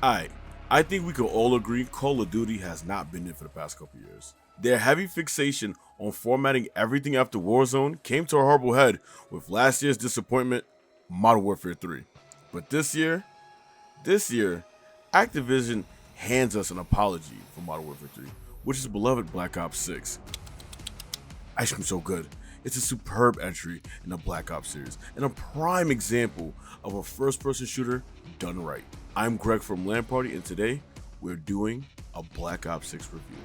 Alright, I think we can all agree Call of Duty has not been it for the past couple years. Their heavy fixation on formatting everything after Warzone came to a horrible head with last year's disappointment, Modern Warfare 3. But this year, Activision hands us an apology for Modern Warfare 3, which is beloved Black Ops 6. Ice Cream so good. It's a superb entry in the Black Ops series and a prime example of a first-person shooter done right. I'm Greg from L.A.N Party, and today we're doing a Black Ops 6 review.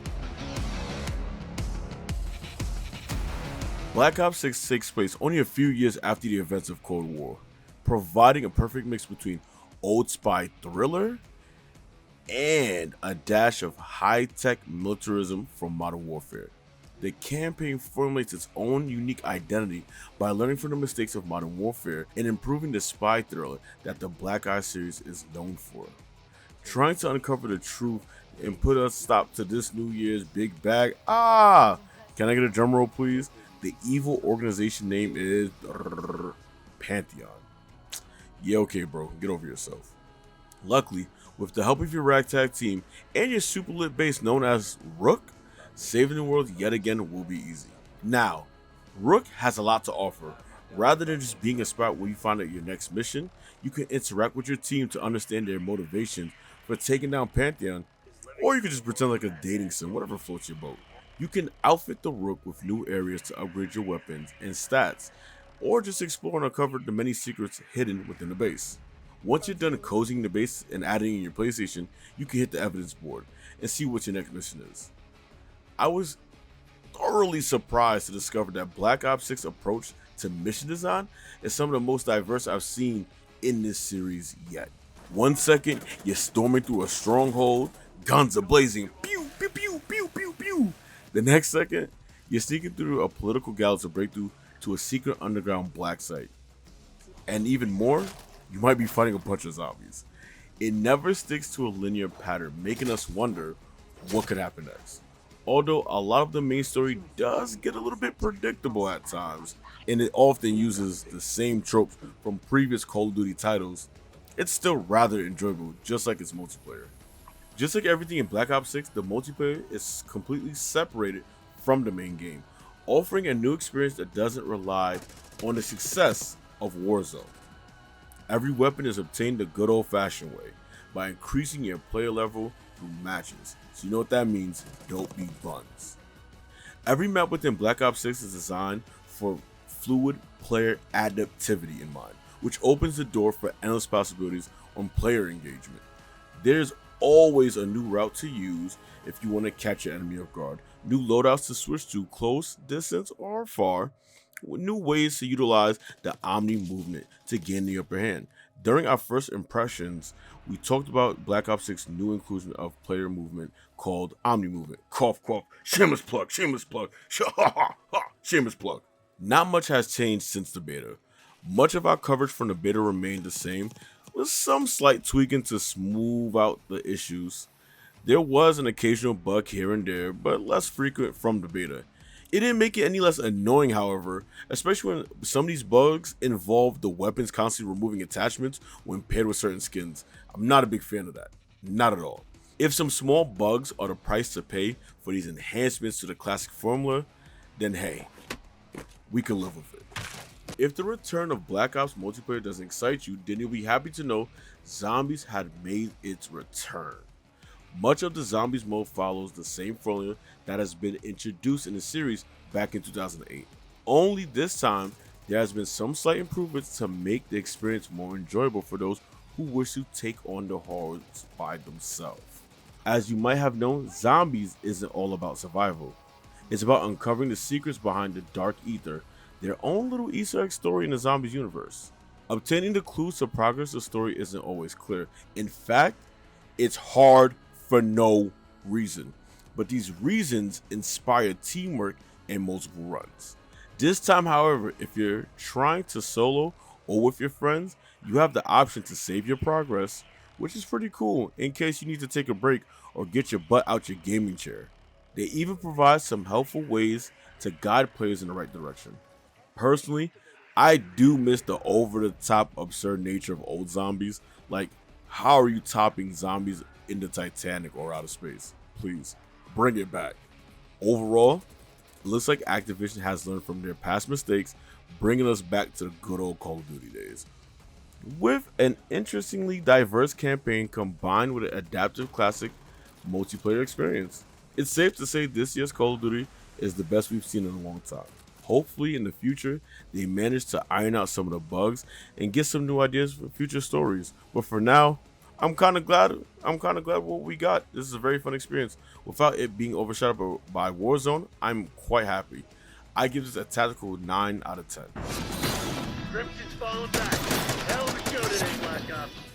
Black Ops 6 takes place only a few years after the events of Cold War, providing a perfect mix between old spy thriller and a dash of high-tech militarism from Modern Warfare. The campaign formulates its own unique identity by learning from the mistakes of Modern Warfare and improving the spy thriller that the Black Ops series is known for. Trying to uncover the truth and put a stop to this New Year's big bag. Can I get a drum roll, please? The evil organization name is Pantheon. Yeah, okay, bro, get over yourself. Luckily, with the help of your ragtag team and your super lit base known as Rook, saving the world yet again will be easy. Now, Rook has a lot to offer. Rather than just being a spot where you find out your next mission, you can interact with your team to understand their motivations for taking down Pantheon, or you can just pretend like a dating sim, whatever floats your boat. You can outfit the Rook with new areas to upgrade your weapons and stats, or just explore and uncover the many secrets hidden within the base. Once you're done cozying the base and adding in your PlayStation, you can hit the evidence board and see what your next mission is. I was thoroughly surprised to discover that Black Ops 6 approach to mission design is some of the most diverse I've seen in this series yet. One second, you're storming through a stronghold, guns are blazing, pew, pew, pew, pew, pew, pew. The next second, you're sneaking through a political gallows to break through to a secret underground black site. And even more, you might be fighting a bunch of zombies. It never sticks to a linear pattern, making us wonder what could happen next. Although a lot of the main story does get a little bit predictable at times, and it often uses the same tropes from previous Call of Duty titles, it's still rather enjoyable, just like its multiplayer. Just like everything in Black Ops 6, the multiplayer is completely separated from the main game, offering a new experience that doesn't rely on the success of Warzone. Every weapon is obtained the good old-fashioned way, by increasing your player level through matches. So you know what that means, don't be buns. Every map within Black Ops 6 is designed for fluid player adaptivity in mind, which opens the door for endless possibilities on player engagement. There's always a new route to use if you want to catch your enemy off guard, new loadouts to switch to close, distance, or far, with new ways to utilize the Omni movement to gain the upper hand. During our first impressions, we talked about Black Ops 6's new inclusion of player movement called Omni movement. Cough, cough, shameless plug, shameless plug. Not much has changed since the beta. Much of our coverage from the beta remained the same, with some slight tweaking to smooth out the issues. There was an occasional bug here and there, but less frequent from the beta. It didn't make it any less annoying, however, especially when some of these bugs involve the weapons constantly removing attachments when paired with certain skins. I'm not a big fan of that. Not at all. If some small bugs are the price to pay for these enhancements to the classic formula, then hey, we can live with it. If the return of Black Ops multiplayer doesn't excite you, then you'll be happy to know Zombies had made its return. Much of the Zombies mode follows the same formula that has been introduced in the series back in 2008. Only this time, there has been some slight improvements to make the experience more enjoyable for those who wish to take on the horrors by themselves. As you might have known, Zombies isn't all about survival. It's about uncovering the secrets behind the Dark Ether, their own little Easter egg story in the Zombies universe. Obtaining the clues to progress the story isn't always clear. In fact, it's hard for no reason, but these reasons inspire teamwork and multiple runs. This time, however, if you're trying to solo or with your friends, you have the option to save your progress, which is pretty cool in case you need to take a break or get your butt out your gaming chair. They even provide some helpful ways to guide players in the right direction. Personally, I do miss the over-the-top absurd nature of old Zombies, like How are you topping zombies in the Titanic or outer space? Please, bring it back. Overall, it looks like Activision has learned from their past mistakes, bringing us back to the good old Call of Duty days. With an interestingly diverse campaign combined with an adaptive classic multiplayer experience, it's safe to say this year's Call of Duty is the best we've seen in a long time. Hopefully in the future they manage to iron out some of the bugs and get some new ideas for future stories. But for now, I'm kind of glad what we got. This is a very fun experience. Without it being overshadowed by Warzone, I'm quite happy. I give this a tactical 9 out of 10. Crimson's falling back. Hell of a show today, Black Ops.